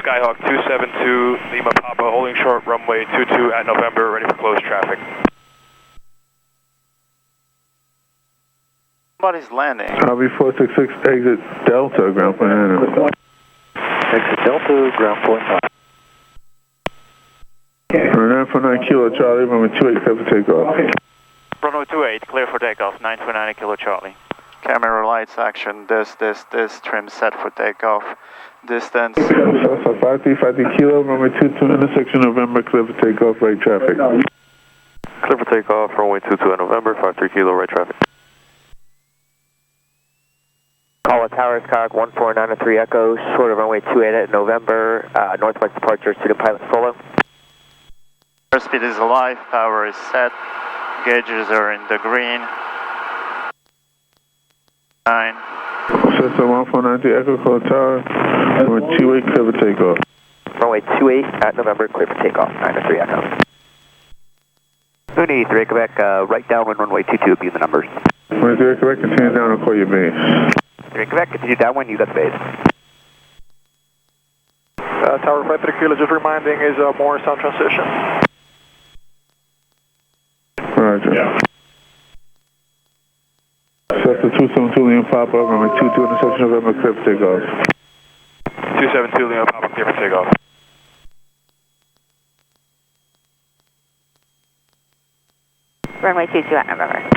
Skyhawk 272, Lima Papa, holding short, runway 22 at November, ready for closed traffic. Somebody's landing. Copy 466, exit Delta, ground point 9. Exit Delta, ground point 9. 949 Kilo Charlie, runway 28, clear for takeoff. Runway 28, clear for takeoff, 929 Kilo Charlie. Camera lights action, this, trim set for takeoff. Distance. 5353 Kilo, runway 22, intersection November, clear for takeoff, right traffic. Clear for takeoff, runway 22 at November, 53 Kilo, right traffic. Call Tower, Skyhawk 14903 Echo, short of runway 28 at November, northwest departure, student pilot solo. Airspeed is alive, power is set, gauges are in the green. 9. System 149 Echo, call Tower, runway 28, clear for takeoff. Runway 28 at November, clear for takeoff, 903 Echo. Mooney, 3 Quebec, right downwind runway 22 would be the numbers. Runway 3 Quebec, continue down and call your base. 3 Quebec, continue downwind, you got the base. Tower 53 Kilo, just reminding, is Morris on transition. Roger. Yeah. Cessna 272 Lima Papa, runway 22, intersection November, clear for takeoff. 272 Lima Papa, clear for takeoff. Runway 22 at November.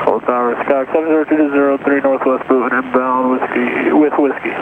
Call Tower, Skyhawk 70220, 3 Northwest moving inbound with whiskey.